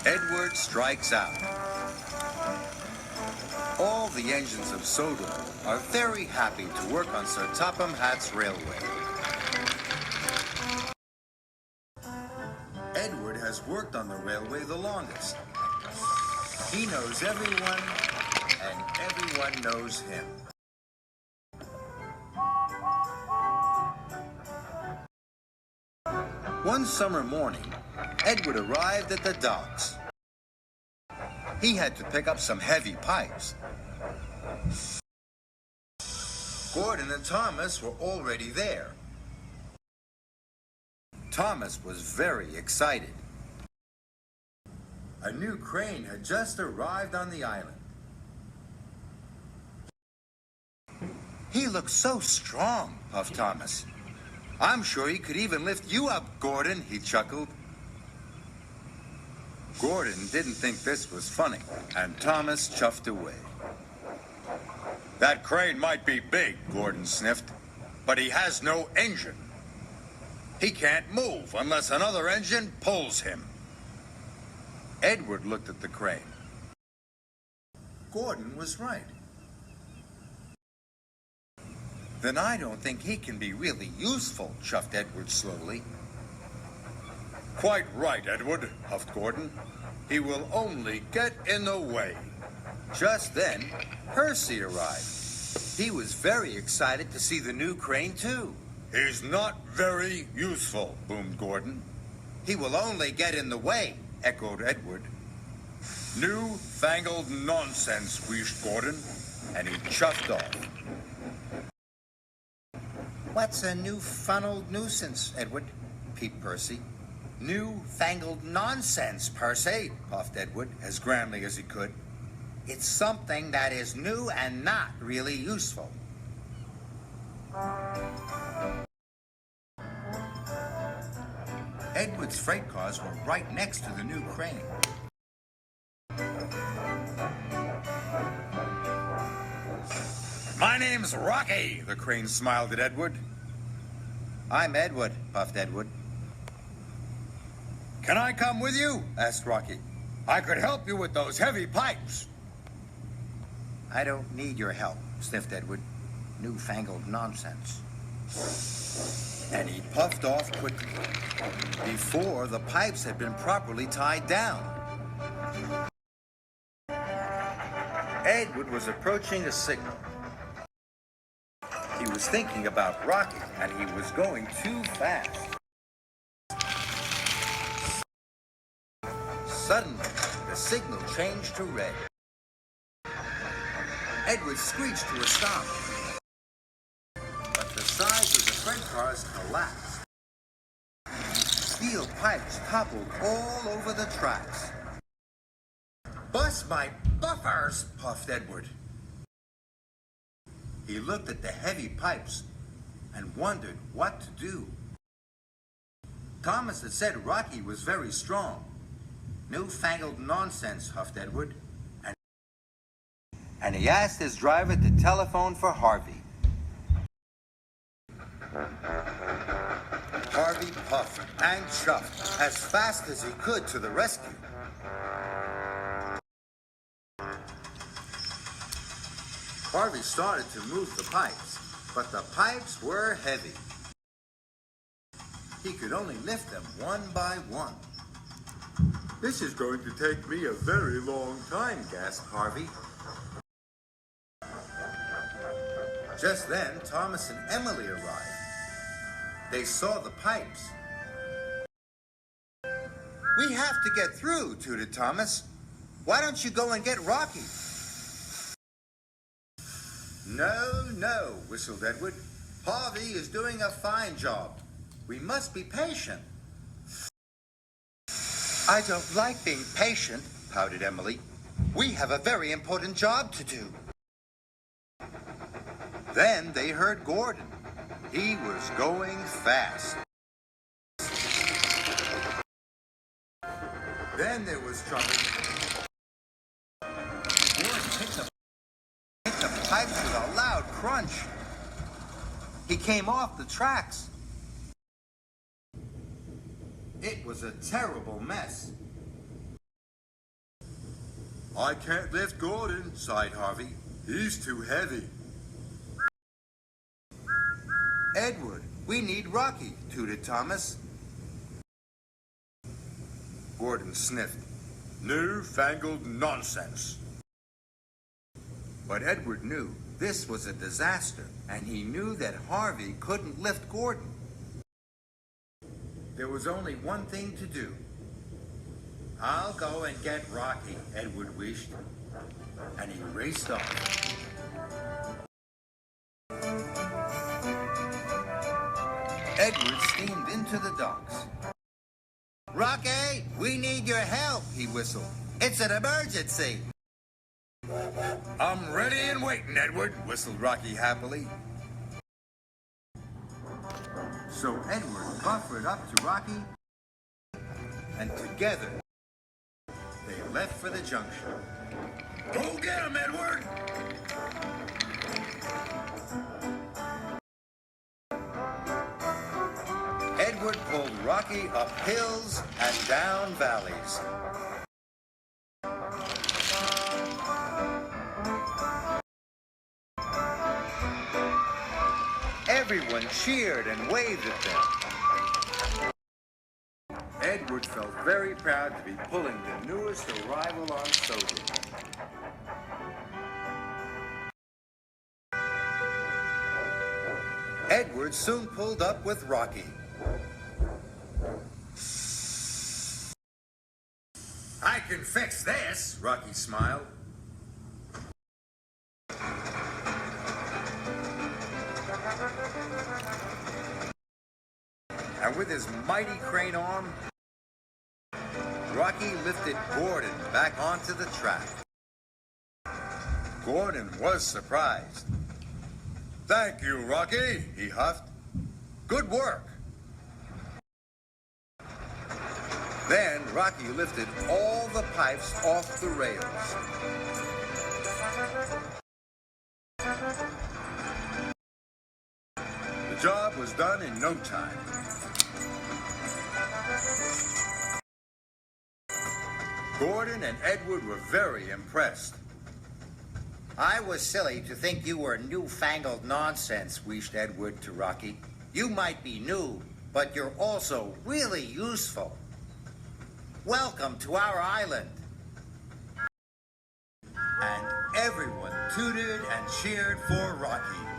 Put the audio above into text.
Edward strikes out. All the engines of Sodom are very happy to work on Sir Topham Hatt's railway. Edward has worked on the railway the longest. He knows everyone, and everyone knows him. One summer morning, Edward arrived at the docks. He had to pick up some heavy pipes. Gordon and Thomas were already there. Thomas was very excited. A new crane had just arrived on the island. "He looks so strong," puffed Thomas. "I'm sure he could even lift you up, Gordon," he chuckled. Gordon didn't think this was funny, and Thomas chuffed away. "That crane might be big," Gordon sniffed, "but he has no engine. He can't move unless another engine pulls him." Edward looked at the crane. Gordon was right. "Then I don't think he can be really useful," chuffed Edward slowly. "Quite right, Edward," huffed Gordon. "He will only get in the way." Just then, Percy arrived. He was very excited to see the new crane, too. "He's not very useful," boomed Gordon. "He will only get in the way," echoed Edward. "New-fangled nonsense," wheezed Gordon, and he chuffed off. "What's a new-funneled nuisance, Edward?" peeped Percy. "New-fangled nonsense, Percy," puffed Edward, as grandly as he could. "It's something that is new and not really useful." Edward's freight cars were right next to the new crane. "My name's Rocky," the crane smiled at Edward. "I'm Edward," puffed Edward. "Can I come with you?" asked Rocky. "I could help you with those heavy pipes." "I don't need your help," sniffed Edward. "New-fangled nonsense." And he puffed off quickly, before the pipes had been properly tied down. Edward was approaching a signal. He was thinking about Rocky, and he was going too fast. Suddenly, the signal changed to red. Edward screeched to a stop. But the sides of the freight cars collapsed. Steel pipes toppled all over the tracks. "Bust my buffers," puffed Edward. He looked at the heavy pipes and wondered what to do. Thomas had said Rocky was very strong. "New-fangled nonsense," huffed Edward. And he asked his driver to telephone for Harvey. Harvey puffed and chuffed as fast as he could to the rescue. Harvey started to move the pipes, but the pipes were heavy. He could only lift them one by one. "This is going to take me a very long time," gasped Harvey. Just then, Thomas and Emily arrived. They saw the pipes. "We have to get through," tooted Thomas. "Why don't you go and get Rocky?" No, whistled Edward. "Harvey is doing a fine job. We must be patient." "I don't like being patient," pouted Emily. "We have a very important job to do." Then they heard Gordon. He was going fast. Then there was trouble. Gordon hit the pipes with a loud crunch. He came off the tracks. It was a terrible mess. I can't lift Gordon, sighed Harvey. He's too heavy. Edward, we need Rocky, tooted Thomas. Gordon sniffed. Newfangled nonsense. But Edward knew this was a disaster, and he knew that Harvey couldn't lift Gordon. There was only one thing to do. I'll go and get Rocky, Edward wished, and he raced off. Edward steamed into the docks. Rocky, we need your help, he whistled. It's an emergency. I'm ready and waiting, Edward, whistled Rocky happily. So Edward buffered up to Rocky, and together they left for the junction. Go get him, Edward! Edward pulled Rocky up hills and down valleys. Everyone cheered and waved at them. Edward felt very proud to be pulling the newest arrival on Soda. Edward soon pulled up with Rocky. I can fix this, Rocky smiled. And with his mighty crane arm, Rocky lifted Gordon back onto the track. Gordon was surprised. Thank you, Rocky, he huffed. Good work. Then Rocky lifted all the pipes off the rails. The job was done in no time. Gordon and Edward were very impressed. I was silly to think you were newfangled nonsense, wished Edward to Rocky. You might be new, but you're also really useful. Welcome to our island. And everyone tooted and cheered for Rocky.